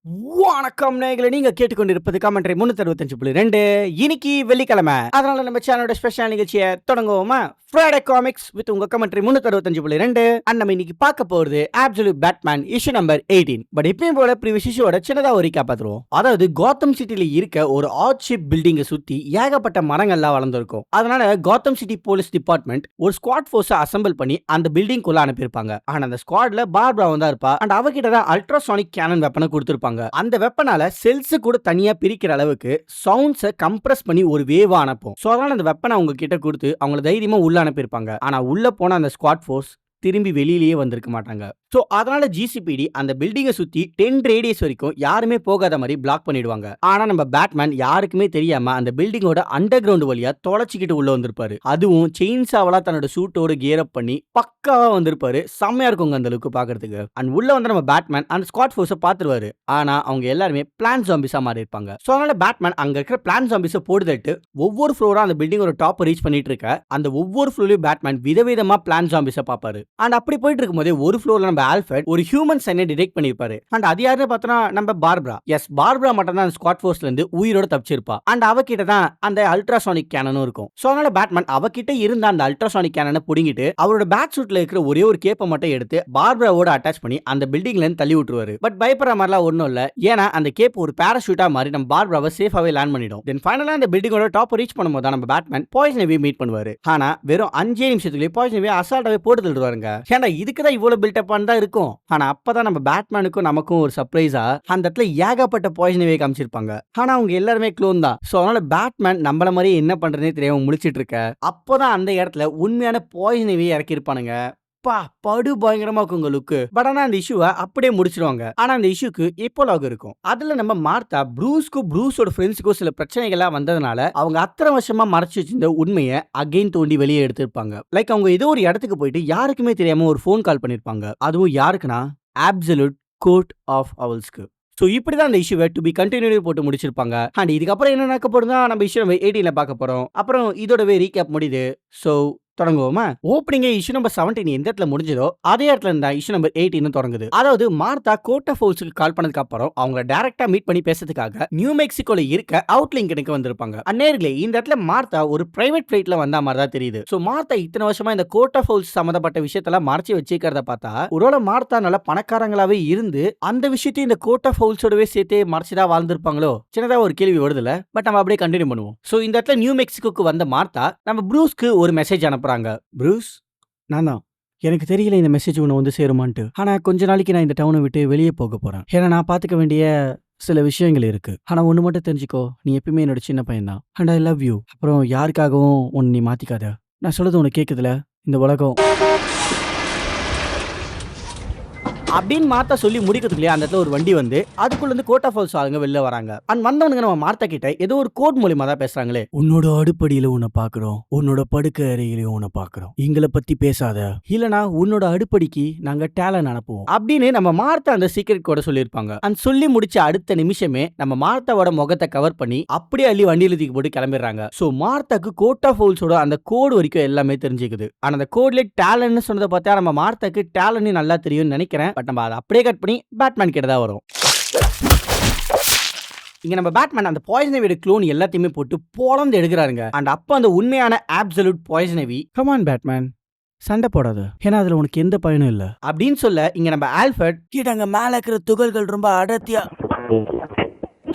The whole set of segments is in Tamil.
வணக்கம் நேயர்களே, நீங்க கேட்டுக்கொண்டிருப்பது கமெண்ட்ரி 365.2. இன்னைக்கு வெள்ளிக்கிழமை, அதனால நம்ம சேனலோட ஸ்பெஷல் நிகழ்ச்சியை தொடங்குவோமா? ஃப்ரைடே காமிக்ஸ் வித் உங்க கமெண்ட்ரி 365.2. அண்ட் நம்ம இன்னைக்கு பார்க்க போறது absolute Batman issue number 18. But எப்பயும் போல ப்ரீவியஸ் இஷ்யூவோட சின்னதா ஒரு ரீகேப் பார்த்துருவோம். அதாவது காத்தம் சிட்டில இருக்க ஒரு ஆர்ட்ஷிப் பில்டிங்கை சுத்தி ஏகப்பட்ட மரங்கள்லாம் வளர்ந்துருக்கும். அதனால காத்தம் சிட்டி போலீஸ் டிபார்ட்மெண்ட் ஒரு ஸ்குவாட் ஃபோர்ஸை அசம்பிள் பண்ணி அந்த பில்டிங்குள்ள அனுப்பியிருப்பாங்க. ஆனா அந்த ஸ்குவாட்ல பார்பரா தான் இருப்பா. அண்ட் அவகிட்ட தான் அல்ட்ராசானிக் கேனன் வெப்பனை கொடுத்திருப்பாங்க. அந்த வெப்பனால செல்ஸ் கூட தனியா பிரிக்கிற அளவுக்கு சவுண்ட்ஸை கம்ப்ரஸ் பண்ணி ஒரு வேவா அனுப்பும். சோ அதனால அந்த வெப்பனை அவங்க கிட்ட கொடுத்து அவங்கள தைரியமா உள்ள அனுப்பியிருப்பாங்க. ஆனா உள்ள போன அந்த ஸ்குவாட் ஃபோர்ஸ் திரும்பி வெளியிலேயே வந்திருக்க மாட்டாங்க. சோ அதனால ஜிசிபிடி அந்த பில்டிங்கை சுத்தி 10 ரேடியஸ் வரைக்கும் யாருமே போகாத மாதிரி பிளாக் பண்ணிடுவாங்க. ஆனா நம்ம பேட்மேன் யாருக்குமே தெரியாம அந்த பில்டிங்கோட அண்டர் கிரவுண்ட் வழியா தொலைச்சிக்கிட்டு உள்ள வந்திருப்பாரு. அதுவும் செயின்சாவலா தன்னோட சூட்டோட கியர் அப் பண்ணி பக்காவா வந்திருப்பாரு. செம்மையா இருக்குங்க அந்த லுக்கு பாக்குறதுக்கு. அண்ட் உள்ள வந்து நம்ம பேட்மேன் அந்த ஸ்குவாட் ஃபோர்ஸை பாத்துருவாரு. ஆனா அவங்க எல்லாருமே பிளான் ஜாம்பிஸா மாறி இருப்பாங்க. சோ அதனால பேட்மேன் அங்க இருக்கிற பிளான் ஜாம்பிஸை போடுதட்டு ஒவ்வொரு ஃப்ளோரா அந்த பில்டிங்கோட டாப் ரீச் பண்ணிட்டு இருக்க அந்த ஒவ்வொரு ஃப்ளோர்லயும் பேட்மேன் விதவிதமா பிளான் ஜாம்பிஸை பாப்பாரு. அண்ட் அப்படி போயிட்டு இருக்கும்போது ஒரு ஃப்ளோர்ல நம்ம ஆல்ஃபர்ட் ஒரு ஹியூமன் சைனை டிடெக்ட் பண்ணிருப்பாரு. அண்ட் அது யாருன்னு பார்த்தோம்னா நம்ம பார்பரா. எஸ், பார்பரா மட்டும் தான் அந்த ஸ்குவாட் ஃபோர்ஸ்ல இருந்து உயிரோட தப்பிச்சிருப்பா. அண்ட் அவகிட்ட தான் அந்த அல்ட்ராசானிக் கேனனும் இருக்கும். சோ அதனால பேட்மேன் அவகிட்ட இருந்த அந்த அல்ட்ராசானிக் கேனனை புடிங்கிட்டு அவரோட பேக் சூட்ல இருக்கிற ஒரே ஒரு கேப்பை மட்டும் எடுத்து பார்பராவோட அட்டாச் பண்ணி அந்த பில்டிங்ல இருந்து தள்ளி விட்டுருவாரு. பட் பயப்படுற மாதிரிலாம் ஒன்றும் இல்ல. ஏன்னா அந்த கேப் ஒரு பேராஷூட்டா மாதிரி நம்ம பார்பராவை சேஃபாவே லேண்ட் பண்ணிடும். தென் ஃபைனலா அந்த பில்டிங்கோட டாப் ரீச் பண்ணும்போது நம்ம பேட்மேன் பாய்சன் ஐவியை மீட் பண்ணுவாரு. ஆனா வெறும் 5 நிமிஷத்துலயே பாய்சன் ஐவியை அசால்ட்டாவே போட்டு தள்ளுவாருங்க. ஏன்னா இதுக்குதான் இவ்வளவு பில்டப் தான் இருக்கும். ஆனா அப்பதான் நம்ம பேட்மேனுக்கும் நமக்கும் ஒரு சர்ப்ரைஸா அந்த இடத்துல ஏகப்பட்ட பாய்சன் ஐவியை காமிச்சிருப்பாங்க. ஆனா அவங்க எல்லாருமே க்ளோன் தான். சோ அதனால பேட்மேன் நம்மள மாதிரி என்ன பண்றதுனே தெரியாம முழிச்சிட்டு இருக்க அப்பதான் அந்த இடத்துல உண்மையான பாய்சன் ஐவியை இறக்கி இருப்பானுங்க. படு பயங்கரமா இருக்கும் லுக்கு. பட் ஆனா அந்த இஷ்யூவை அப்படியே முடிச்சிருவாங்க. ஆனா அந்த இஷ்யூக்கு எப்போலாக இருக்கும். அதுல நம்ம மார்த்தா ப்ரூஸ்க்கும் ப்ரூஸோட ஃப்ரெண்ட்ஸுக்கும் சில பிரச்சனைகள்லாம் வந்ததுனால அவங்க அத்தனை வருஷமா மறைச்சு வச்சிருந்த உண்மையை அகைன் தோண்டி வெளியே எடுத்திருப்பாங்க. லைக் அவங்க ஏதோ ஒரு இடத்துக்கு போயிட்டு யாருக்குமே தெரியாம ஒரு ஃபோன் கால் பண்ணிருப்பாங்க. அதுவும் யாருக்குன்னா அப்சல்யூட் கோர்ட் ஆஃப் அவுல்ஸ்க்கு. சோ இப்படிதான் அந்த இஷ்யூவை டு பி கண்டினியூ போட்டு முடிச்சிருப்பாங்க. அண்ட் இதுக்கப்புறம் என்ன நடக்க போறதுன்னா நம்ம இஷ்யூ நம்பர் 18ல பார்க்க போறோம். அப்புறம் இதோடவே ரீகேப் முடியுது. சோ தொடங்குவோமா? ஓப்பனிங்கே இஷ்யூ நம்பர் 17 எந்த இடத்துல முடிஞ்சதோ அதே இடத்துல இருந்தா இஷ்யூ நம்பர் 18 தொடங்குது. அதாவது மார்த்தா கோர்ட் ஆஃப் அவுல்ஸ்க்கு கால் பண்ணதுக்கு அப்புறம் அவங்கள டைரக்டா மீட் பண்ணி பேசுறதுக்காக நியூ மெக்சிகோல இருக்க அவுட்லிங்கனுக்கு வந்திருப்பாங்க. அந்நேரங்களே இந்த இடத்துல மார்த்தா ஒரு பிரைவேட் ஃபிளைட்ல வந்த மாதிரி தான் தெரியுது. சோ மார்த்தா இத்தனை வருஷமா இந்த கோர்ட் ஆஃப் அவுல்ஸ் சம்பந்தப்பட்ட விஷயத்தெல்லாம் மறைச்சு வச்சிருக்கிறத பார்த்தா ஒருவேளை மார்த்தா நல்ல பணக்காரங்களாவே இருந்து அந்த விஷயத்தையும் இந்த கோர்ட் ஆஃப் அவுல்ஸோடவே சேர்த்து மறைச்சுதான் வாழ்ந்திருப்பாங்களோ சின்னதா ஒரு கேள்வி வருதுல. பட் நம்ம அப்படியே கண்டினியூ பண்ணுவோம். சோ இந்த இடத்துல நியூ மெக்சிகோக்கு வந்த மார்த்தா நம்ம ப்ரூஸ்க்கு ஒரு மெசேஜ் அனுப்புறாங்க. ப்ரூஸ், நான் தான். எனக்கு தெரியல இந்த மெசேஜ் உன்னை வந்து சேருமான்ட்டு. ஆனா கொஞ்ச நாளைக்கு நான் இந்த டவுனை விட்டு வெளியே போக போறேன். ஏன்னா நான் பாத்துக்க வேண்டிய சில விஷயங்கள் இருக்கு. ஆனா ஒண்ணு மட்டும் தெரிஞ்சுக்கோ, நீ எப்பவுமே என்னோட சின்ன பையன் தான். And I love you. அப்புறம் யாருக்காகவும் உன்னை நீ மாத்திக்காத. நான் சொல்றது உனக்கு கேக்குதுல? இந்த உலகம் அப்படின்னு மார்த்தா சொல்லி முடிக்கிறதுக்குள்ளே அந்த இடத்துல ஒரு வண்டி வந்து அதுக்குள்ள இருந்து கோர்ட் ஆஃப் அவுல்ஸ் ஆளுங்க வெளில வராங்க. அண்ட் வந்தவனுங்க நம்ம மார்த்தா கிட்ட ஏதோ ஒரு கோட் மூலியமா தான் பேசுறாங்களே. உன்னோட அடுப்படியில உன்னை பாக்குறோம், உன்னோட படுக்கை அறையிலையும் உன்னை பாக்குறோம், எங்களை பத்தி பேசாத, இல்லனா உன்னோட அடுப்படிக்கு நாங்க டேலன் அனுப்புவோம் அப்படின்னு நம்ம மார்த்தா அந்த சீக்ரெட் கோட சொல்லியிருப்பாங்க. அண்ட் சொல்லி முடிச்ச அடுத்த நிமிஷமே நம்ம மார்த்தாவோட முகத்தை கவர் பண்ணி அப்படியே அள்ளி வண்டியில தூக்கி போட்டு கிளம்பிடுறாங்க. சோ மார்த்தாக்கு கோர்ட் ஆஃப் அவுல்ஸோட அந்த கோடு வரைக்கும் எல்லாமே தெரிஞ்சுக்குது. ஆனா அந்த கோட்ல டேலன் சொன்னதை பார்த்தா நம்ம மார்த்தாக்கு டேலன் நல்லா தெரியும்னு நினைக்கிறேன். நம்ம அதை அப்படியே கட் பண்ணி பேட்மேன் கிட்ட தான் வரும். இங்க நம்ம பேட்மேன் அந்த பாய்சன் ஐவியோட க்ளோன் எல்லாத்தையுமே போட்டு பொளந்து எடுக்கிறாருங்க. அண்ட் அப்ப அந்த உண்மையான absolute Poison Ivy, come on Batman, சண்டை போடாத, ஏன்னா அதுல உனக்கு எந்த பயனும் இல்ல அப்படின்னு சொல்ல இங்க நம்ம ஆல்ஃபர்ட் கிட்ட மேல இருக்கிற துகள்கள் ரொம்ப அடர்த்தியா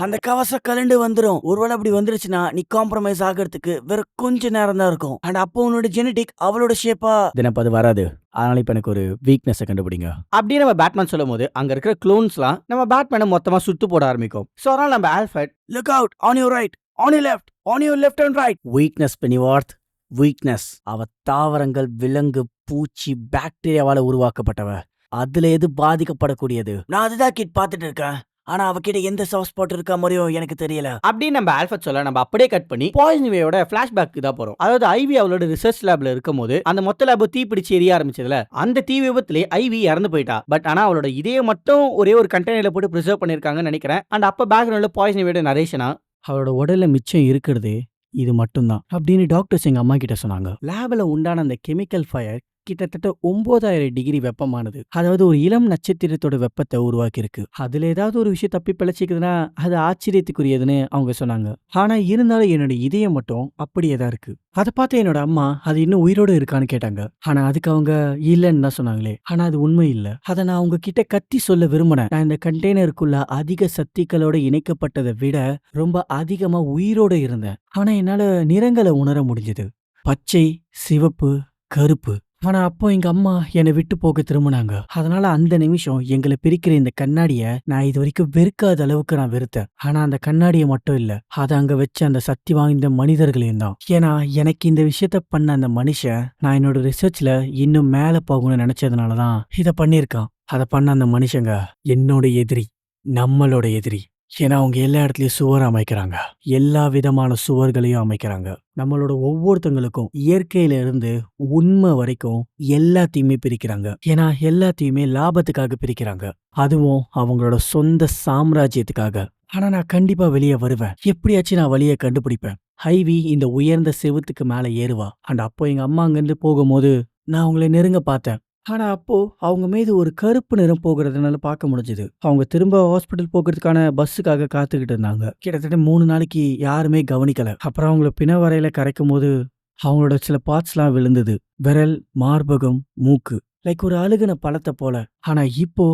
அந்த கவச கலண்டு வந்துரும். ஒருவேளை அப்படி வந்துருச்சுன்னா நீ காம்ப்ரமைஸ் ஆகிறதுக்கு வேற கொஞ்ச நேரம் தான் இருக்கும். அண்ட் அப்போ உன்னோட ஜெனடிக் அவளோட ஷேப்பா தினப்ப அது வராது. அதனால இப்ப எனக்கு ஒரு வீக்னஸ் கண்டுபிடிங்க அப்படின்னு நம்ம பேட்மேன் சொல்லும் போது அங்க இருக்கிற க்ளோன்ஸ்லாம் நம்ம பேட்மேனை மொத்தமா சுத்து போட ஆரம்பிக்கும். சோ அதனால நம்ம Alfred, look out on your right, on your left, on your left and right. Weakness Pennyworth, weakness. அவ தாவரங்கள், விலங்கு, பூச்சி, பாக்டீரியாவால உருவாக்கப்பட்டவ. அதுல எது பாதிக்கப்படக்கூடியது? நான் அதுதான் கிட் பாத்துட்டு இருக்கேன். ஆனா அவகிட்ட எந்த சாஃப்ட் ஸ்பாட் இருக்கா மாதிரியும் எனக்கு தெரியல அப்படின்னு நம்ம ஆல்ஃபர்ட் சொல்ல நம்ம அப்படியே கட் பண்ணி பாய்சன் ஐவியோட ஃபிளாஷ்பேக்கு தான் போறோம். அதாவது ஐவி அவளோட ரிசர்ச் லேப்ல இருக்கும்போது அந்த மொத்த லேப் தீ பிடிச்சு எரிய ஆரம்பிச்சதுல அந்த தீ விபத்திலே ஐவி இறந்து போயிட்டா. பட் ஆனா அவளோட இதே மட்டும் ஒரே ஒரு கண்டெய்னர்ல போட்டு பிரிசர்வ் பண்ணிருக்காங்கன்னு நினைக்கிறேன். அண்ட் அப்ப பேக்ரவுண்ட்ல பாய்சன் ஐவியோட நரேஷனா அவளோட உடல்ல மிச்சம் இருக்கிறது இது மட்டும்தான் அப்படின்னு டாக்டர்ஸ் எங்க அம்மா கிட்ட சொன்னாங்க. லேப்ல உண்டான அந்த கெமிக்கல் ஃபயர் கிட்டத்தட்ட 9000 டிகிரி வெப்பமானது. அதாவது ஒரு இளம் நட்சத்திரத்தோட வெப்பத்தை உருவாக்கி இருக்கு. அதுல ஏதாவது ஒரு விஷயம் தப்பி பிழைச்சிக்குதுன்னா அது ஆச்சரியத்துக்குரியதுன்னு அவங்க சொன்னாங்க. ஆனா இருந்தாலும் என்னோட இதயம் மட்டும் அப்படியே தான் இருக்கு. அதை பார்த்து என்னோட அம்மா அது இன்னும் உயிரோடு இருக்கான்னு கேட்டாங்க. ஆனா அதுக்கு அவங்க இல்லைன்னு தான் சொன்னாங்களே. ஆனா அது உண்மை இல்ல. அதை நான் அவங்க கிட்ட கத்தி சொல்ல விரும்பினேன். நான் இந்த கண்டெய்னருக்குள்ள அதிக சக்திகளோட இணைக்கப்பட்டதை விட ரொம்ப அதிகமா உயிரோட இருந்தேன். ஆனா என்னால நிறங்களை உணர முடிஞ்சது. பச்சை, சிவப்பு, கருப்பு. ஆனா அப்போ எங்க அம்மா என்னை விட்டு போக திரும்பினாங்க. அதனால அந்த நிமிஷம் எங்களை பிரிக்கிற இந்த கண்ணாடிய நான் இது வரைக்கும் வெறுக்காத அளவுக்கு நான் வெறுத்தேன். ஆனா அந்த கண்ணாடியை மட்டும் இல்ல, அதை அங்க வச்ச அந்த சக்தி வாய்ந்த மனிதர்களையும் தான். ஏன்னா எனக்கு இந்த விஷயத்த பண்ண அந்த மனுஷன் நான் என்னோட ரிசர்ச்ல இன்னும் மேல போகணும்னு நினைச்சதுனாலதான் இதை பண்ணியிருக்கான். அதை பண்ண அந்த மனுஷங்க என்னோட எதிரி, நம்மளோட எதிரி. ஏன்னா அவங்க எல்லா இடத்துலயும் சுவர் அமைக்கிறாங்க. எல்லா விதமான சுவர்களையும் அமைக்கிறாங்க. நம்மளோட ஒவ்வொருத்தங்களுக்கும் இயற்கையில இருந்து உண்மை வரைக்கும் எல்லாத்தையுமே பிரிக்கிறாங்க. ஏன்னா எல்லாத்தையுமே லாபத்துக்காக பிரிக்கிறாங்க. அதுவும் அவங்களோட சொந்த சாம்ராஜ்யத்துக்காக. ஆனா நான் கண்டிப்பா வெளியே வருவேன். எப்படியாச்சும் நான் வழியை கண்டுபிடிப்பேன். ஹைவி இந்த உயர்ந்த செவுத்துக்கு மேல ஏறுவா. அண்ட் அப்போ எங்க அம்மா அங்கிருந்து போகும்போது நான் அவங்களை நெருங்க பார்த்தேன். ஆனா அப்போ அவங்க மீது ஒரு கருப்பு நிறம் போகிறதுனால பார்க்க முடிஞ்சது. அவங்க திரும்ப ஹாஸ்பிட்டல் போகிறதுக்கான பஸ்ஸுக்காக காத்துக்கிட்டு இருந்தாங்க. கிட்டத்தட்ட 3 நாளைக்கு யாருமே கவனிக்கல. அப்புறம் அவங்கள பிணவரையில கரைக்கும் போது அவங்களோட சில பார்ட்ஸ்லாம் விழுந்தது. விரல், மார்பகம், மூக்கு. லைக் ஒரு அழுகுன பழத்தை போல. ஆனா இப்போ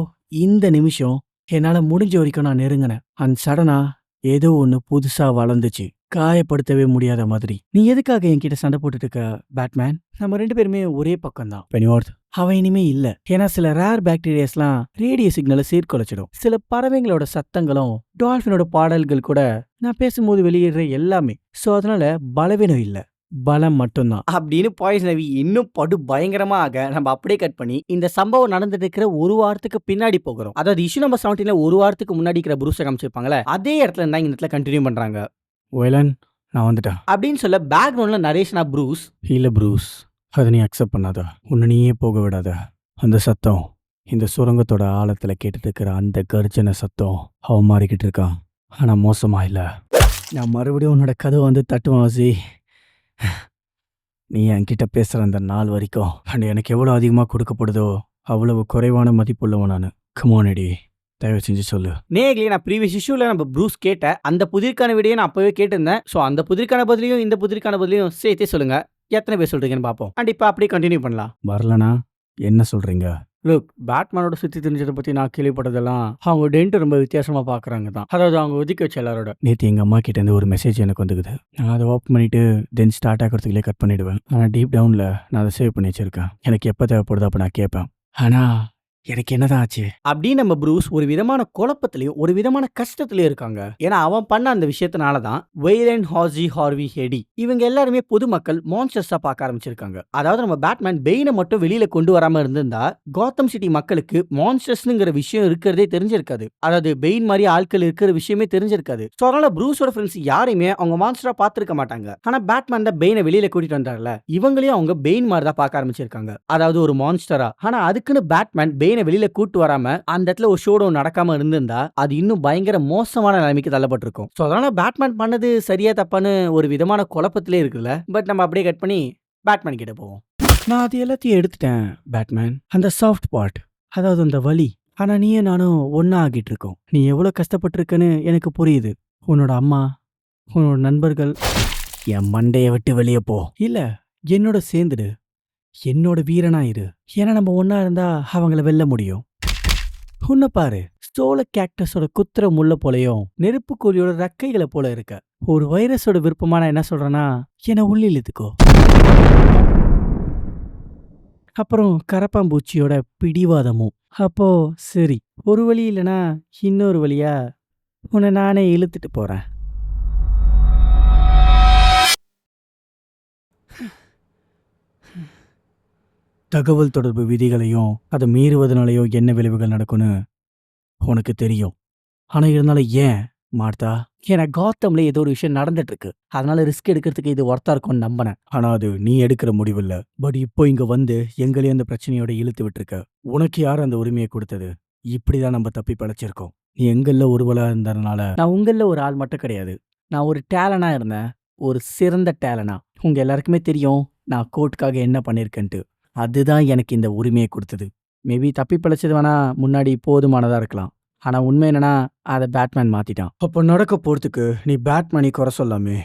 இந்த நிமிஷம் என்னால முடிஞ்ச வரைக்கும் நான் நெருங்கினேன். அண்ட் சடனா ஏதோ ஒண்ணு புதுசா வளர்ந்துச்சு. காயப்படுத்தவே முடியாத மாதிரி. நீ எதுக்காக என்கிட்ட சண்டை போட்டுட்டு இருக்க பேட்மேன்? நம்ம 2 பேருமே ஒரே பக்கம் தான். பெனிவார்த் அவன் இனிமே இல்ல. ஏன்னா சில ரேர் பாக்டீரியாஸ்லாம் ரேடியோ சிக்னலை சீர்குலைச்சிடும். சில பறவைங்களோட சத்தங்களும் டால்பினோட பாடல்கள் கூட நான் பேசும்போது வெளியிடுற எல்லாமே. சோ அதனால பலவீனம் இல்ல, பலம் மட்டும்தான் அப்படின்னு பாய்ஸ் நவி இன்னும் படு பயங்கரமா ஆக நம்ம அப்படியே கட் பண்ணி இந்த சம்பவம் நடந்துட்டு இருக்கிற ஒரு வாரத்துக்கு பின்னாடி போகிறோம். அதாவது இஷ்யூ நம்பர் 17 ஒரு வாரத்துக்கு முன்னாடி இருக்கிற ப்ரூஸை காமிச்சிருப்பாங்களே அதே இடத்துல இருந்தா இந்த இடத்துல கண்டினியூ பண்றாங்க. வேலன் நான் வந்துட்டேன் அப்படின்னு சொல்ல பேக்ரவுண்ட்ல நரேஷனா ப்ரூஸ் இல்ல ப்ரூஸ் அதை நீ அக்செப்ட் பண்ணாத. உன்னை நீயே போக விடாத. அந்த சத்தம் இந்த சுரங்கத்தோட ஆழத்துல கேட்டுட்டு இருக்கிற அந்த கர்ஜன சத்தம் அவன் மாறிக்கிட்டு இருக்கான். ஆனா மோசமா இல்ல. நான் மறுபடியும் உன்னோட கதவை வந்து தட்டுவான் வாசி. நீ என்கிட்ட பேசுற அந்த நாள் வரைக்கும் அண்ட் எனக்கு எவ்வளவு அதிகமா கொடுக்கப்படுதோ அவ்வளவு குறைவான மதிப்புள்ளவன் நான். கமோனடி தயவு செஞ்சு சொல்லு. நேர்களே நான் ப்ரீவியஸ் இஷ்யூல நம்ம ப்ரூஸ் கேட்ட அந்த புதிர்க்கான விடையை நான் அப்பவே கேட்டிருந்தேன். ஸோ அந்த புதிர்க்கான பதிலையும் இந்த புதிர்க்கான பதிலையும் சேர்த்தே சொல்லுங்க. எத்தனை பேர் சொல்றீங்கன்னு பார்ப்போம். அண்ட் இப்போ அப்படியே கண்டினியூ பண்ணலாம். வரலனா என்ன சொல்றீங்க? லுக், பேட்மேனோட சுத்தி தெரிஞ்சதை பத்தி நான் கேள்விப்பட்டதெல்லாம் அவங்க டென்ட் ரொம்ப வித்தியாசமா பாக்குறாங்க தான். அதாவது அவங்க ஒதுக்கி வச்ச எல்லாரோட. நேற்று எங்க அம்மா கிட்ட இருந்து ஒரு மெசேஜ் எனக்கு வந்துக்குது. நான் அதை ஓப்பன் பண்ணிட்டு தென் ஸ்டார்ட் ஆகிறதுக்குள்ளே கட் பண்ணிடுவேன். ஆனால் டீப் டவுன்ல நான் அதை சேவ் பண்ணி வச்சிருக்கேன். எனக்கு எப்போ தேவைப்படுதோ அப்போ நான் கேட்பேன். ஆனா எனக்கு என்னதான் ஆச்சு அப்படின்னு நம்ம ப்ரூஸ் ஒரு விதமான குழப்பத்திலையும் ஒரு விதமான கஷ்டத்திலையும் இருக்காங்க. ஏன்னா அவன் பண்ண அந்த விஷயத்தினாலதான் வெய்லன் ஹார்ஜி ஹார்வி ஹெடி இவங்க எல்லாருமே பொதுமக்கள் மான்ஸ்டர்ஸா பார்க்க ஆரம்பிச்சிருக்காங்க. அதாவது நம்ம பேட்மேன் பெயினை மட்டும் வெளியில கொண்டு வராம இருந்திருந்தா காத்தம் சிட்டி மக்களுக்கு மான்ஸ்டர்ஸ்ங்கிற விஷயம் இருக்கிறதே தெரிஞ்சிருக்காது. அதாவது பெயின் மாதிரி ஆட்கள் இருக்கிற விஷயமே தெரிஞ்சிருக்காது. ஸோ அதனால ப்ரூஸோட ஃப்ரெண்ட்ஸ் யாரையுமே அவங்க மான்ஸ்டரா பார்த்திருக்க மாட்டாங்க. ஆனா பேட்மேன் தான் பெயினை வெளியில கூட்டிட்டு வந்தார்ல, இவங்களையும் அவங்க பெயின் மாதிரி தான் பார்க்க ஆரம்பிச்சிருக்காங்க. அதாவது ஒரு மான்ஸ்டரா. ஆனா அதுக்குன்னு பேட்மேன் பெயின் வெளியில கூட்டு வராம அந்த இடத்துல ஒரு ஷோடவுன் நடக்காம இருந்திருந்தா அது இன்னும் பயங்கர மோசமான நிலைமைக்கு தள்ளப்பட்டிருக்கும். சோ அதனால பேட்மேன் பண்ணது சரியா தப்பான்னு ஒரு விதமான குழப்பத்திலே இருக்குல்ல. பட் நம்ம அப்படியே கட் பண்ணி பேட்மேன் கிட்ட போவோம். நான் அது எல்லாத்தையும் எடுத்துட்டேன் பேட்மேன். அந்த சாஃப்ட் பார்ட், அதாவது அந்த வலி. ஆனா நீயும் நானும் ஒன்னா ஆகிட்டு இருக்கோம். நீ எவ்வளவு கஷ்டப்பட்டிருக்குன்னு எனக்கு புரியுது. உன்னோட அம்மா, உன்னோட நண்பர்கள், என் மண்டையை விட்டு வெளியே போ. இல்ல என்னோட சேர்ந்துடு, என்னோட வீரனா இரு. ஏன்னா நம்ம ஒன்னா இருந்தா அவங்கள வெல்ல முடியும். உன்னை பாரு, ஸ்டோல கேக்டஸோட குத்துற முள்ள போலையும் நெருப்பு கோழியோட ரெக்கைகளை போல இருக்க. ஒரு வைரஸோட விருப்பமான என்ன சொல்றேன்னா என்ன உள்ளே இழுத்துக்கோ. அப்புறம் கரப்பாம்பூச்சியோட பிடிவாதமும். அப்போ சரி, ஒரு வழி இல்லைன்னா இன்னொரு வழியா உன்னை நானே இழுத்துட்டு போறேன். தகவல் தொடர்பு விதிகளையும் அதை மீறுவதனாலேயோ என்ன விளைவுகள் நடக்கும்னு உனக்கு தெரியும். ஆனா இருந்தாலும் ஏன் மார்த்தா? ஏன்னா காத்தம்ல ஏதோ ஒரு விஷயம் நடந்துட்டு இருக்கு. அதனால ரிஸ்க் எடுக்கிறதுக்கு இது ஒர்த்தா இருக்கும்னு நம்பினேன். ஆனா அது நீ எடுக்கிற முடிவு இல்ல. பட் இப்போ இங்க வந்து எங்களையும் அந்த பிரச்சனையோட இழுத்து விட்டுருக்க. உனக்கு யார் அந்த உரிமையை கொடுத்தது? இப்படிதான் நம்ம தப்பி படைச்சிருக்கோம். நீ எங்கள்ல ஒருவளா இருந்ததுனால நான் உங்கள ஒரு ஆள் மட்டும் கிடையாது. நான் ஒரு டேலனா இருந்தேன், ஒரு சிறந்த டேலனா. உங்க எல்லாருக்குமே தெரியும் நான் கோர்ட்டுக்காக என்ன பண்ணிருக்கேன்ட்டு. அதுதான் எனக்கு இந்த உரிமையை கொடுத்தது. மேபி தப்பி பிழைச்சது வேணா முன்னாடி போதுமானதா இருக்கலாம். ஆனா உண்மை என்னன்னா, அத பேட்மேன் மாத்திட்டான். அப்ப நடக்க போறதுக்கு நீ பேட்மேனை குறை சொல்லாமே.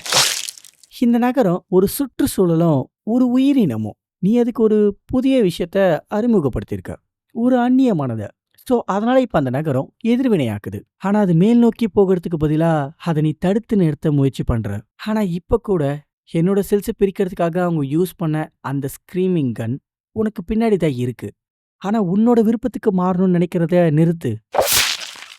இந்த நகரம் ஒரு சுற்றுச்சூழலும், ஒரு உயிரினமும். நீ அதுக்கு ஒரு புதிய விஷயத்த அறிமுகப்படுத்தியிருக்க. ஒரு அந்நியமானத. ஸோ அதனால இப்ப அந்த நகரம் எதிர்வினையாக்குது. ஆனா அது மேல் நோக்கி போகிறதுக்கு பதிலா அத நீ தடுத்து நிறுத்த முயற்சி பண்ற. ஆனா இப்ப கூட என்னோட செல்ஸ பிரிக்கிறதுக்காக அவங்க யூஸ் பண்ண அந்த ஸ்க்ரீமிங் கன் உனக்கு பின்னாடி தான் இருக்கு. ஆனா உன்னோட விருப்பத்துக்கு மாறணும்னு நினைக்கிறத நிறுத்து.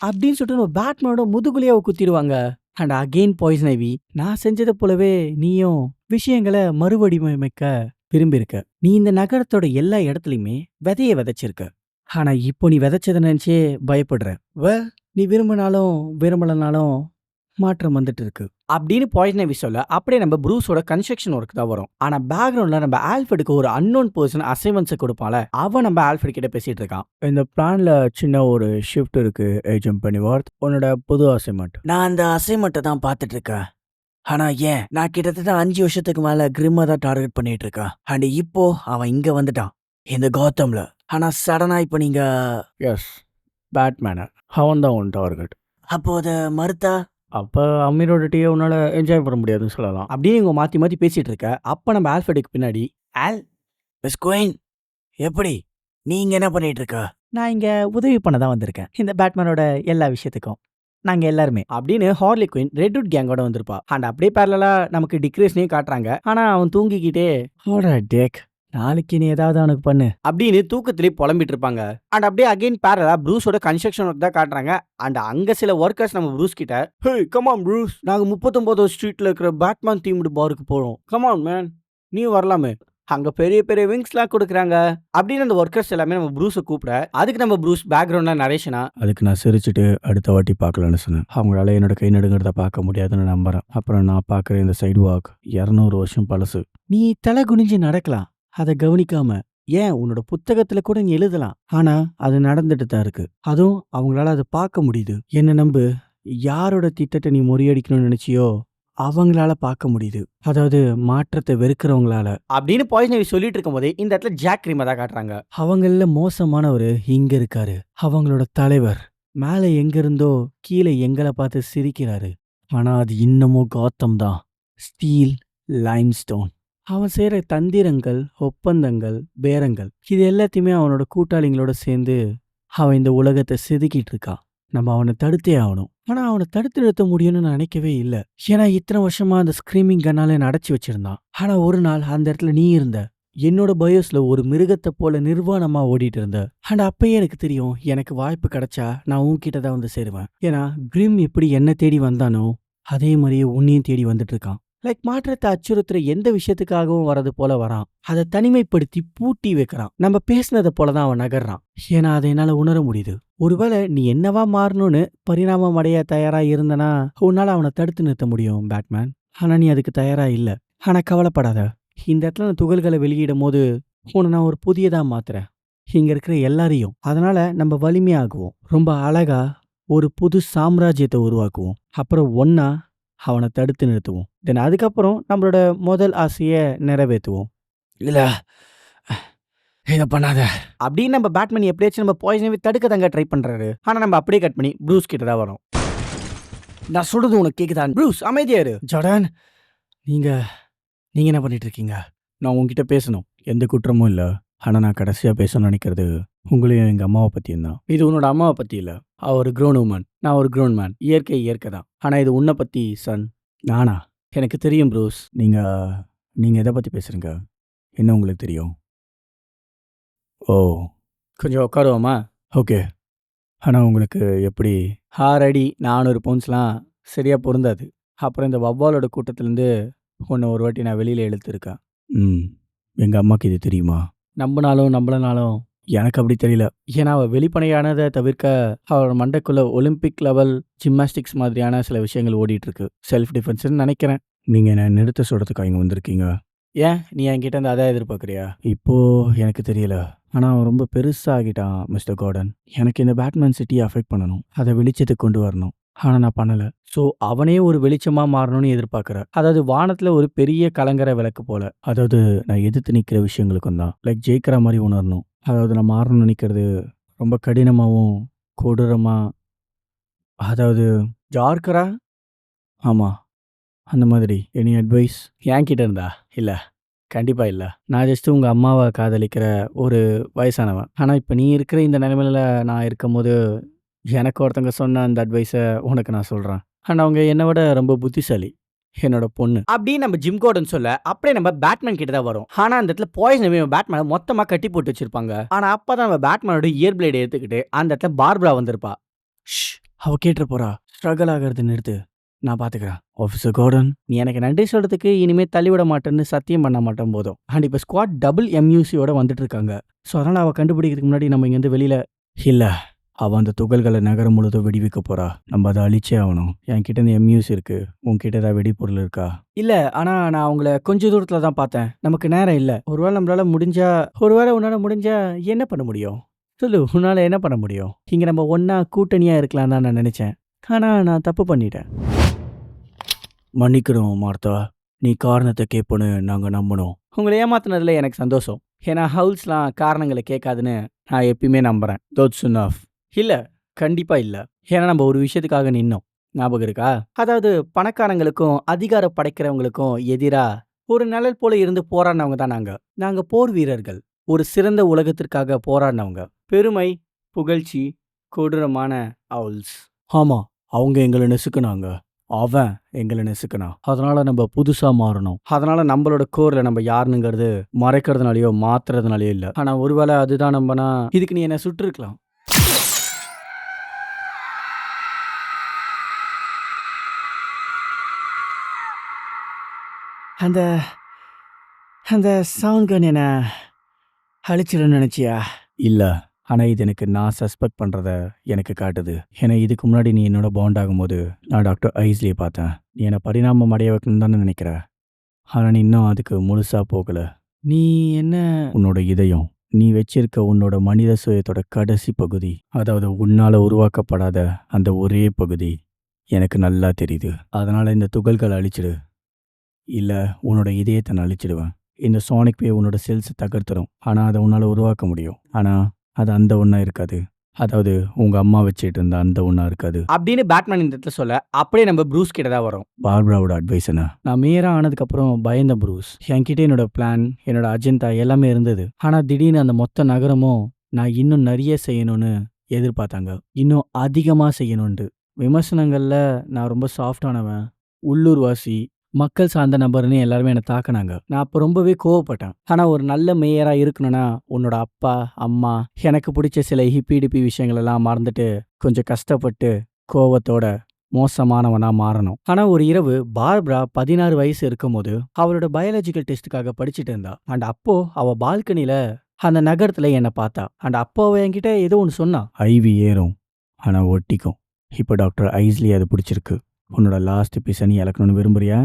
அப்படின்னு சொல்லிட்டு நம்ம பேட்மேனோட முதுகுலயே அவ குத்திடுவாங்க. அண்ட் அகெயின் பாய்சன் ஐவி, நான் செஞ்சதை போலவே நீயும் விஷயங்களை மறுவடிவமைக்க விரும்பியிருக்க. நீ இந்த நகரத்தோட எல்லா இடத்துலயுமே விதைய விதைச்சிருக்க. ஆனா இப்போ நீ விதைச்சதை நினைச்சே பயப்படுற. நீ விரும்பினாலும் விரும்பலனாலும் மாற்றம் வந்துட்டு இருக்கு அப்படின்னு பாய்சன் ஐவி சொல்ல, அப்படியே நம்ம ப்ரூஸோட கன்ஸ்ட்ரக்ஷன் ஒர்க் தான் வரும். ஆனா பேக்ரவுண்ட்ல நம்ம ஆல்ஃபர்டுக்கு ஒரு அன்னோன் பர்சன் அசைன்மெண்ட்ஸை கொடுப்பான்ல, அவன் நம்ம ஆல்ஃபர்ட் கிட்ட பேசிட்டு இருக்கான். இந்த பிளான்ல சின்ன ஒரு ஷிஃப்ட் இருக்கு ஏஜென்ட் பெனிவர்த், உன்னோட புது அசைன்மெண்ட். நான் அந்த அசைன்மெண்ட்டை தான் பார்த்துட்டு இருக்கேன். ஆனா ஏன் நான் கிட்டத்தட்ட 5 வருஷத்துக்கு மேல கிரிம்மா தான் டார்கெட் பண்ணிட்டு இருக்கேன். அண்ட் இப்போ அவன் இங்க வந்துட்டான், இந்த காத்தம்ல. ஆனா சடனா இப்போ நீங்க எஸ் பேட்மேன் அவன் தான் உன் டார்கெட். அப்போ அதை மறுத்தா அப்ப அமீரோட டீயை உன்னால என்ஜாய் பண்ண முடியாதுன்னு சொல்லலாம். அப்படியே இவங்க மாத்தி மாத்தி பேசிட்டு இருக்க, அப்ப நம்ம ஆல்ஃபர்டுக்கு பின்னாடி ஆல் மிஸ் குயின், எப்படி நீங்க என்ன பண்ணிட்டு இருக்க? நான் இங்க உதவி பண்ண தான் வந்திருக்கேன், இந்த பேட்மேனோட எல்லா விஷயத்துக்கும். நாங்க எல்லாருமே அப்படின்னு ஹார்லி குயின் ரெட்வுட் கேங்கோட வந்திருப்பா. அண்ட் அப்படியே பேரலா நமக்கு டிக்ரேஷனையும் காட்டுறாங்க. ஆனா அவன் தூங்கிக்கிட்டே டேக் நாளைக்கு நீ ஏதாவது அவனுக்கு பண்ணு அப்படின்னு தூக்கத்திலே புலம்பிட்டு இருப்பாங்க. அண்ட் அப்படியே அகைன் பேரலா ப்ரூஸோட கன்ஸ்ட்ரக்ஷன் ஒர்க் தான் காட்டுறாங்க. அண்ட் அங்க சில ஒர்க்கர்ஸ் நம்ம ப்ரூஸ் கிட்ட, ஹே கம் ஆன் ப்ரூஸ், நாங்க 39வது ஸ்ட்ரீட்ல இருக்கிற பேட்மேன் தீம்டு பாருக்கு போறோம், கம் ஆன் மேன், நீ வரலாமே, அங்க பெரிய பெரிய விங்ஸ்லாம் கொடுக்குறாங்க அப்படின்னு அந்த ஒர்க்கர்ஸ் எல்லாமே நம்ம ப்ரூஸை கூப்பிட, அதுக்கு நம்ம ப்ரூஸ் பேக்ரவுண்ட்ல நரேஷனா, அதுக்கு நான் சிரிச்சுட்டு அடுத்த வாட்டி பார்க்கலான்னு சொன்னேன். அவங்களால என்னோட கை நடுங்கிறத பார்க்க முடியாதுன்னு நம்புறேன். அப்புறம் நான் பார்க்குற இந்த சைடு வாக் 200 வருஷம் பழசு. நீ தலை குனிஞ்சு நடக்கலாம், அதை கவனிக்காம. ஏன் உன்னோட புத்தகத்துல கூட நீ எழுதலாம். ஆனா அது நடந்துட்டு தான் இருக்கு. அதுவும் அவங்களால அதை பார்க்க முடியுது. என்ன நம்பு, யாரோட திட்டத்தை நீ முறியடிக்கணும்னு நினைச்சியோ அவங்களால பார்க்க முடியுது. அதாவது மாற்றத்தை வெறுக்கிறவங்களால அப்படின்னு பாய்சன் ஐவி சொல்லிட்டு இருக்கும் போதே இந்த இடத்துல ஜாக் கிரீமை தான் காட்டுறாங்க. அவங்கள மோசமானவரு இங்க இருக்காரு. அவங்களோட தலைவர் மேல எங்க இருந்தோ கீழே எங்களை பார்த்து சிரிக்கிறாரு. ஆனா அது இன்னமும் காத்தம் தான். Steel limestone. அவன் செய்கிற தந்திரங்கள், ஒப்பந்தங்கள், பேரங்கள், இது எல்லாத்தையுமே அவனோட கூட்டாளிங்களோட சேர்ந்து அவன் இந்த உலகத்தை செதுக்கிட்டு இருக்கான். நம்ம அவனை தடுத்தே ஆகணும். ஆனா அவனை தடுத்து நிறுத்த முடியும்னு நான் நினைக்கவே இல்லை. ஏன்னா இத்தனை வருஷமா அந்த ஸ்கிரீமிங் கன்னால என்ன அடைச்சி வச்சிருந்தான். ஆனா ஒரு நாள் அந்த இடத்துல நீ இருந்த. என்னோட பயோஸ்ல ஒரு மிருகத்தை போல நிர்வாணமா ஓடிட்டு இருந்த. அண்ட் அப்பயே எனக்கு தெரியும், எனக்கு வாய்ப்பு கிடைச்சா நான் உன்கிட்ட தான் வந்து சேருவேன். ஏன்னா கிரிம் எப்படி என்ன தேடி வந்தானோ அதே மாதிரியே உன்னையும் தேடி வந்துட்டு இருக்கான். லைக் மாற்றத்தை அச்சுறுத்துற எந்த விஷயத்துக்காகவும் வரது போல வரான். அதை தனிமைப்படுத்தி பூட்டி வைக்கிறான். நம்ம பேசினதை போலதான் அவன் நகர்றான். ஏன்னா அதை என்னால உணர முடியுது. ஒருவேளை நீ என்னவா மாறணும்னு பரிணாமம் அடைய தயாரா இருந்தனா உன்னால அவனை தடுத்து நிறுத்த முடியும் பேட்மேன். ஆனா நீ அதுக்கு தயாரா இல்ல. ஆனா கவலைப்படாத, இந்த இடத்துல நான் துகள்களை வெளியிடும் போது உன்னை நான் ஒரு புதியதா மாத்துறேன், இங்க இருக்கிற எல்லாரையும். அதனால நம்ம வலிமையாகுவோம், ரொம்ப அழகா ஒரு புது சாம்ராஜ்யத்தை உருவாக்குவோம். அப்புறம் ஒன்னா அவனை தடுத்து நிறுத்துவோம். தென் அதுக்கப்புறம் நம்மளோட முதல் ஆசையை நிறைவேற்றுவோம். இல்ல இதை பண்ணாத அப்படின்னு நம்ம பேட்மேன் எப்படியாச்சும் நம்ம பாய்சனை தடுக்க தாங்க ட்ரை பண்றாரு. ஆனா நம்ம அப்படியே கட் பண்ணி ப்ரூஸ் கிட்ட தான் வரோம். நான் சொல்றது உனக்கு கேக்குதான்? ப்ரூஸ் அமைதியாரு. ஜார்டன், நீங்க நீங்க என்ன பண்ணிட்டு இருக்கீங்க? நான் உங்ககிட்ட பேசணும். எந்த குற்றமும் இல்லை. ஆனா நான் கடைசியா பேசணும்னு நினைக்கிறது உங்களையும் எங்க அம்மாவை பத்தியும் தான். இது உன்னோட அம்மாவை பத்தி இல்ல, அவ ஒரு க்ரோன் உமன், நான் ஒரு க்ரோன் மேன். இயற்கை இயற்கை தான். ஆனா இது உன்னை பத்தி சன். நானா? எனக்கு தெரியும் ப்ரூஸ். நீங்க நீங்க எதை பத்தி பேசுறீங்க? என்ன உங்களுக்கு தெரியும்? ஓ, கொஞ்சம் உட்காருவோமா? ஓகே. ஆனா உங்களுக்கு எப்படி 6 அடி 400 பவுண்ட்ஸ்லாம் சரியா பொருந்தாது. அப்புறம் இந்த வவ்வாலோட கூட்டத்திலேருந்து உன்னை ஒரு வாட்டி நான் வெளியில இழுத்துருக்கேன். எங்க அம்மாக்கு இது தெரியுமா? நம்பினாலும் நம்பலனாலும் எனக்கு அப்படி தெரியல. ஏன்னா அவள் வெளிப்படையானதை தவிர்க்க அவள் மண்டைக்குள்ள ஒலிம்பிக் லெவல் ஜிம்னாஸ்டிக்ஸ் மாதிரியான சில விஷயங்கள் ஓடிட்டு இருக்கு. செல்ஃப் டிஃபென்ஸ்ன்னு நினைக்கிறேன். நீங்க என்ன நிறுத்த சொல்றதுக்காக இங்க வந்திருக்கீங்க? ஏன் நீ என்கிட்ட இருந்து அதான் எதிர்பார்க்குறியா? இப்போ எனக்கு தெரியல. ஆனா அவன் ரொம்ப பெருசாகிட்டான் மிஸ்டர் கார்டன். எனக்கு இந்த பேட்மேன் சிட்டியை அஃபெக்ட் பண்ணணும், அதை வெளிச்சத்துக்கு கொண்டு வரணும். ஆனா நான் பண்ணல. ஸோ அவனே ஒரு வெளிச்சமா மாறணும்னு எதிர்பார்க்குறேன். அதாவது வானத்துல ஒரு பெரிய கலங்கர விளக்கு போல. அதாவது நான் எதிர்த்து நிக்கிற விஷயங்களுக்கும் தான். லைக் ஜெயிக்கிற மாரி உணரணும். அதாவது நான் மாறணும்னு நினைக்கிறது ரொம்ப கடினமாவும், கொடூரமா அதாவது டார்க்கரா? ஆமா. அந்த மாதிரி. Any advice? என்கிட்ட இருந்தா? இல்ல. கண்டிப்பா இல்ல. நான் ஜஸ்ட் உங்க அம்மாவ காதலிக்கிற ஒரு வயசானவன். ஆனா இப்ப நீ இருக்கிற இந்த நிலைமையில நான் இருக்கும்போது, எனக்கு ஒருத்தங்க சொன்ன அந்த அட்வைஸ உனக்கு நான் சொல்றேன். ஆனா அவங்க என்ன விட ரொம்ப புத்திசாலி. என்னோட பொண்ணு. அப்படின்னு நம்ம ஜிம் கார்டன் சொல்ல, அப்படியே நம்ம பேட்மேன் கிட்ட தான் வரும். ஆனா அந்த இடத்துல பாய்சன் ஐவி பேட்மேன மொத்தமா கட்டி போட்டு வச்சிருப்பாங்க. ஆனா அப்பதான் நம்ம பேட்மேனோட இயர் பிளேட எடுத்துக்கிட்டு அந்த இடத்துல பார்பரா வந்திருப்பா. ஷ்! அவ கேட்டுற போறா. ஸ்ட்ரகிள் ஆகுறத நிறுத்து. நான் பாத்துக்கிறேன். ஆஃபீசர் கார்டன், நீ எனக்கு நன்றி சொல்றதுக்கு இனிமே தள்ளிவிட மாட்டேன்னு சத்தியம் பண்ண மாட்டேன் போதும். அண்ட் இப்ப ஸ்குவாட் டபுள் எம்யூசியோட வந்துட்டு இருக்காங்க. ஸோ அதனால அவ கண்டுபிடிக்கிறதுக்கு முன்னாடி நம்ம இங்கேருந்து வெளியில இல்ல. அவ அந்த துகள்களை நகரம் முழுதும் வெடிவிக்க போறா. நம்ம அதை அழிச்சே ஆகணும். என்கிட்ட இந்த எம்யூஸ் இருக்கு. உன்கிட்ட ஏதாவது வெடிப்பொருள் இருக்கா? இல்ல. ஆனா நான் அவங்கள கொஞ்ச தூரத்துல தான் பார்த்தேன். நமக்கு நேரம் இல்ல. ஒருவேளை உன்னால முடிஞ்சா என்ன பண்ண முடியும்? சொல்லு. உன்னால என்ன பண்ண முடியும்? இங்க நம்ம ஒண்ணா கூட்டணியா இருக்கலாம் தான் நான் நினைச்சேன். ஆனா நான் தப்பு பண்ணிட்டேன். மன்னிக்கிறோம் மார்த்தா. நீ காரணத்தை கேட்போன்னு நாங்க நம்பணும். உங்களை ஏமாத்துனதுல எனக்கு சந்தோஷம். ஏன்னா ஹவுல்ஸ்லாம் காரணங்களை கேட்காதுன்னு நான் எப்பயுமே நம்புறேன். Thoughts enough. இல்ல. கண்டிப்பா இல்ல. ஏன்னா நம்ம ஒரு விஷயத்துக்காக நின்னோம். ஞாபகம் இருக்கா? அதாவது பணக்காரங்களுக்கும் அதிகாரம் படைக்கிறவங்களுக்கும் எதிரா ஒரு நிழல் போல இருந்து போராடினவங்க தான் நாங்க. நாங்க போர் வீரர்கள். ஒரு சிறந்த உலகத்திற்காக போராடினவங்க. பெருமை, புகழ்ச்சி, கொடூரமான ஹவுல்ஸ். ஆமா. அவங்க எங்களை நெசுக்குனாங்க. அவன் எங்களை நெசுக்குனான். அதனால நம்ம புதுசா மாறணும். அதனால நம்மளோட கோர்ல நம்ம யாருனுங்கிறது மறைக்கிறதுனாலயோ மாத்துறதுனாலயோ இல்ல. ஆனா ஒருவேளை அதுதான் நம்பனா இதுக்கு நீ என்ன சுட்டிருக்கலாம். அந்த அந்த சவுண்ட் கன் என்ன அழிச்சிடும்னு நினைச்சியா? இல்ல. ஆனா இது எனக்கு நான் சஸ்பெக்ட் பண்றத எனக்கு காட்டுது. ஏன்னா இதுக்கு முன்னாடி நீ என்னோட பாண்ட் ஆகும்போது நான் டாக்டர் ஐஸ்லியை பார்த்தேன். நீ என்னை பரிணாமம் அடைய வைக்கணும்னு தானே நினைக்கிற. ஆனா நீ இன்னும் அதுக்கு முழுசா போகல. நீ என்ன உன்னோட இதயம், நீ வச்சிருக்க உன்னோட மனித சுயத்தோட கடைசி பகுதி, அதாவது உன்னால உருவாக்கப்படாத அந்த ஒரே பகுதி எனக்கு நல்லா தெரியுது. அதனால இந்த துகள்களை அழிச்சிடு. இல்ல உன்னோட இதயத்தை நான் அழிச்சிடுவேன். இந்த சோனிக் வேவ் உன்னோட செல்ஸ் தகர்த்துரும். ஆனா அதை உன்னால உருவாக்க முடியும். ஆனா அது அந்த ஒண்ணா இருக்காது. அதாவது உங்க அம்மா வச்சுட்டு இருந்த அந்த ஒண்ணா இருக்காது. அப்படின்னு பேட்மேன் இந்த இடத்துல சொல்ல, அப்படியே நம்ம ப்ரூஸ் கிட்ட தான் வரும். பார்பராவோட அட்வைஸ் என்ன? நான் மேயரா ஆனதுக்கு அப்புறம் பயந்த ப்ரூஸ். என்கிட்ட என்னோட பிளான், என்னோட அஜெண்டா எல்லாமே இருந்தது. ஆனா திடீர்னு அந்த மொத்த நகரமும் நான் இன்னும் நிறைய செய்யணும்னு எதிர்பார்த்தாங்க. இன்னும் அதிகமா செய்யணும்னு. விமர்சனங்கள்ல நான் ரொம்ப சாஃப்டானவன், உள்ளூர்வாசி, மக்கள் சார்ந்த நபர்னு எல்லாருமே என்னை தாக்குனாங்க. நான் அப்போ ரொம்பவே கோவப்பட்டேன். ஆனா ஒரு நல்ல மேயரா இருக்கணும்னா உன்னோட அப்பா, அம்மா, எனக்கு பிடிச்ச சில ஹிப்பி விஷயங்கள் எல்லாம் மறந்துட்டு கொஞ்சம் கஷ்டப்பட்டு கோவத்தோட மோசமானவனா மாறணும். ஆனா ஒரு இரவு பார்பரா 16 வயசு இருக்கும்போது அவளோட பயாலஜிக்கல் டெஸ்ட்டுக்காக படிச்சுட்டு இருந்தா. அண்ட் அப்போ அவ பால்கனில அந்த நகரத்துல என்னை பார்த்தா. அண்ட் அப்போ அவ என்கிட்ட ஏதோ ஒன்று சொன்னா. ஐவி ஏறும், ஆனா ஒட்டிக்கும். இப்போ டாக்டர் ஐஸ்லி அது பிடிச்சிருக்கு. உன்னோட லாஸ்ட் பீஸை நீ இழக்கணும்னு விரும்புறியா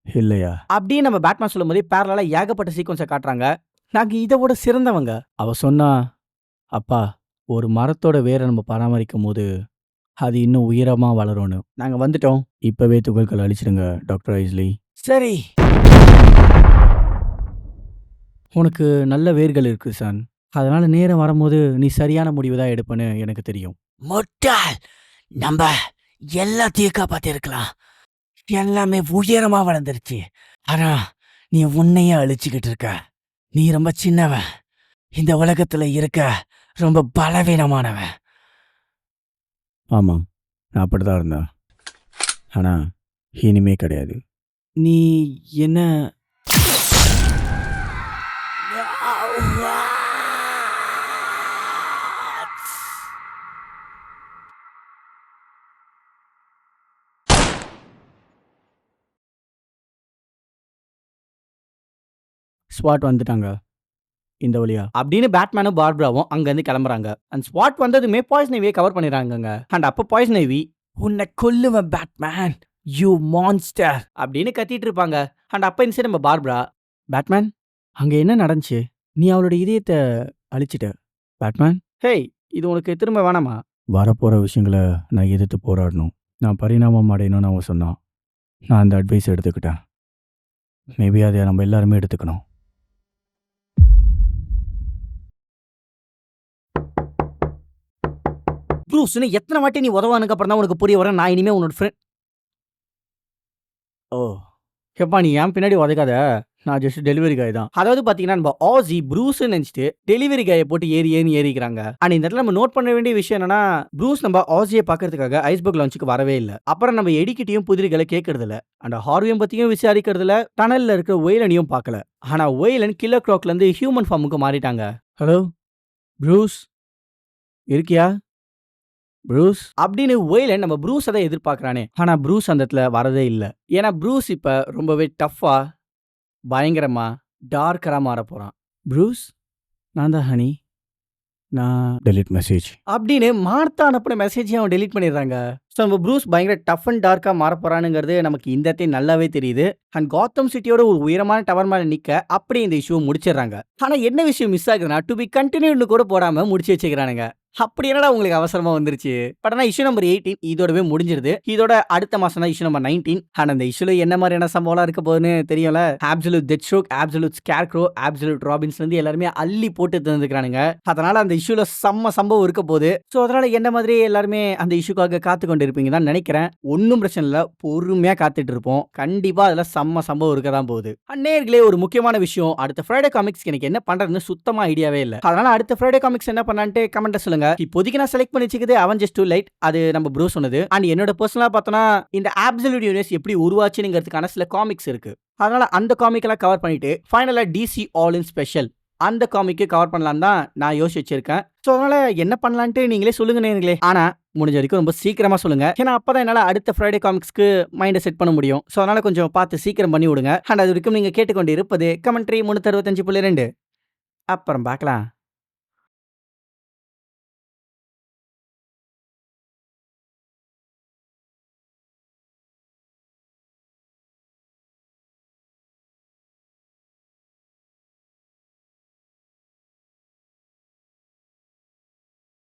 இல்லையா? அப்படியே நம்ம பேட்மேன் சொல்லும்போதே பேரலா ஏகப்பட்ட சீக்வன்ஸை காட்டுறாங்க. நாங்க இதை விட சிறந்தவங்க. அவ சொன்னா, அப்பா, ஒரு மரத்தோட வேரை நம்ம பராமரிக்கும் போது அது இன்னும் உயரமா வளரும்னு. நாங்க வந்துட்டோம். இப்பவே துகள்கள் அழிச்சிடுங்க டாக்டர் ஐஸ்லி. சரி. உனக்கு நல்ல வேர்கள் இருக்கு சான். அதனால நேரம் வரும்போது நீ சரியான முடிவு தான் எடுப்பேன்னு எனக்கு தெரியும். முட்டாள், நம்ம எல்லாத்தையும் காப்பாத்திருக்கலாம். எல்லாமே உயரமா வளர்ந்துருச்சு. ஆனா நீ உன்னையே அழிச்சுக்கிட்டு இருக்க. நீ ரொம்ப சின்னவன். இந்த உலகத்துல இருக்க ரொம்ப பலவீனமானவன். ஆமா, நான் அப்படிதான் இருந்தேன். ஆனா இனிமே கிடையாது. நீ என்ன ஸ்வாட் வந்துட்டாங்க இந்த வழியா அப்படின்னு பேட்மேனும் பார்பராவும் அங்கேருந்து கிளம்புறாங்க. அண்ட் ஸ்வாட் வந்ததுமே பாய்சன் ஐவியை கவர் பண்ணிடுறாங்க. அண்ட் அப்போ பாய்சன் ஐவி உன்னை கொல்லுவேன் பேட்மேன், யூ மான்ஸ்டர் அப்படின்னு கத்திட்டு இருப்பாங்க. அண்ட் அப்போ இந்த சைடு நம்ம பார்பரா, பேட்மேன் அங்க என்ன நடந்துச்சு? நீ அவளோட இதயத்தை அழிச்சிட்ட பேட்மேன். ஹேய், இது உனக்கு திரும்ப வேணாமா? வரப்போற விஷயங்களை நான் எதிர்த்து போராடணும். நான் பரிணாமம் அடையணும்னு அவன் சொன்னான். நான் அந்த அட்வைஸ் எடுத்துக்கிட்டேன். மேபி அதை நம்ம எல்லாருமே எடுத்துக்கணும். ப்ரூஸ்ன்னு எத்தனை வாட்டி நீ உதவானுக்கு அப்புறம் தான் உனக்கு புரிய வரும் நான் இனிமே உன்னோட ஃப்ரெண்ட். ஓ எப்பா நீ ஏன் பின்னாடி உதைக்காத. நான் ஜஸ்ட் டெலிவரி காய் தான். அதாவது பாத்தீங்கன்னா நம்ம ஆஸி ப்ரூஸ்ன்னு நினைச்சிட்டு டெலிவரி காயை போட்டு ஏறிக்கிறாங்க. அண்ட் இந்த இடத்துல நம்ம நோட் பண்ண வேண்டிய விஷயம் என்னன்னா, ப்ரூஸ் நம்ம ஆஸியை பாக்குறதுக்காக ஐஸ்பர்க் லான்ச்சுக்கு வரவே இல்லை. அப்புறம் நம்ம எடிக்கிட்டையும் புதிரிகளை கேட்கறது இல்ல. அண்ட் ஹார்வியம் பத்தியும் விசாரிக்கிறது இல்ல. டனல்ல இருக்கிற ஒயிலனையும் பார்க்கல. ஆனா ஒயிலன் கில்லர் க்ராக்ல இருந்து ஹியூமன் ஃபார்முக்கு மாறிட்டாங்க. ஹலோ ப்ரூஸ் இருக்கியா ப்ரூஸ் அப்படின்னு ஒயிலன் நம்ம ப்ரூஸ் அதை எதிர்பார்க்கறானே. ஆனா ப்ரூஸ் அந்த இடத்துல வரதே இல்லை. ஏன்னா ப்ரூஸ் இப்ப ரொம்பவே டஃப்பா பயங்கரமா டார்க்கரா மாற போறான். ப்ரூஸ் நான் தான் ஹனி. நான் டெலிட் மெசேஜ் அப்படின்னு மார்த்தா அனுப்பின மெசேஜையும் அவன் டெலிட் பண்ணிடுறாங்க. ஸோ நம்ம ப்ரூஸ் பயங்கர டஃப் அண்ட் டார்க்கா மாற போறானுங்கிறது நமக்கு இந்த இடத்துல நல்லாவே தெரியுது. அண்ட் காத்தம் சிட்டியோட ஒரு உயரமான டவர் மேல நிக்க அப்படி இந்த இஷ்யூ முடிச்சிடுறாங்க. ஆனா என்ன விஷயம் மிஸ் ஆகுதுன்னா டு பி கண்டினியூன்னு கூட போடாம முடிச்சு வச்சுக்கிறானுங்க. அப்படி என்னடா உங்களுக்கு அவசரமா வந்துருச்சு. பட் ஆனா இஷ்யூ நம்பர் 18 இதோடவே முடிஞ்சிருது. இதோட அடுத்த மாசம் தான் இஷ்யூ நம்பர் 19. ஆனா அந்த இஷ்யூல என்ன மாதிரியான சம்பவம்லாம் இருக்க போகுதுன்னு தெரியும்ல. Absolute Deathstroke, absolute Scarecrow, absolute ராபின்ஸ்ல இருந்து எல்லாருமே அள்ளி போட்டு தந்துக்கிறானுங்க. அதனால அந்த இஷ்யூல செம்ம சம்பவம் இருக்க போகுது. ஸோ அதனால என்ன மாதிரி எல்லாருமே அந்த இஷ்யூக்காக காத்து கொண்டு இருப்பீங்க தான் நினைக்கிறேன். ஒன்றும் பிரச்சனை இல்லை, பொறுமையா காத்துட்டு இருப்போம். கண்டிப்பா அதுல செம்ம சம்பவம் இருக்க தான் போகுது. நேயர்களே ஒரு முக்கியமான விஷயம், அடுத்த ஃப்ரைடே காமிக்ஸ் எனக்கு என்ன பண்றதுன்னு சுத்தமா ஐடியாவே இல்லை. அதனால அடுத்த ஃப்ரைடே காமிக்ஸ் என்ன பண்ணலான்ட்டு கமெண்ட்ல சொல்லுங்க. இப்போதைக்கு நான் செலக்ட் பண்ணி வச்சுக்கிறது அவெஞ்சர்ஸ் 2 லைட். அது நம்ம ப்ரோ சொன்னது. அண்ட் என்னோட பர்சனலா பார்த்தோம்னா இந்த அப்சல்யூட் யூனிவர்ஸ் எப்படி உருவாச்சுங்கிறதுக்கான சில காமிக்ஸ் இருக்கு. அதனால அந்த காமிக் எல்லாம் கவர் பண்ணிட்டு ஃபைனலா டிசி ஆல் இன் ஸ்பெஷல் அந்த காமிக்கு கவர் பண்ணலாம் தான் நான் யோசிச்சு வச்சிருக்கேன். ஸோ அதனால என்ன பண்ணலான்ட்டு நீங்களே சொல்லுங்க நேயர்களே. ஆனா முடிஞ்ச வரைக்கும் ரொம்ப சீக்கிரமா சொல்லுங்க. ஏன்னா அப்பதான் என்னால அடுத்த ஃப்ரைடே காமிக்ஸ்க்கு மைண்டை செட் பண்ண முடியும். ஸோ அதனால கொஞ்சம் பார்த்து சீக்கிரம் பண்ணி விடுங்க. அண்ட் அது வரைக்கும் நீங்க கேட்டுக்கொண்டு இருப்பது கமெண்ட்ரி 365.2. அப்புறம் பார்க்கலாம்.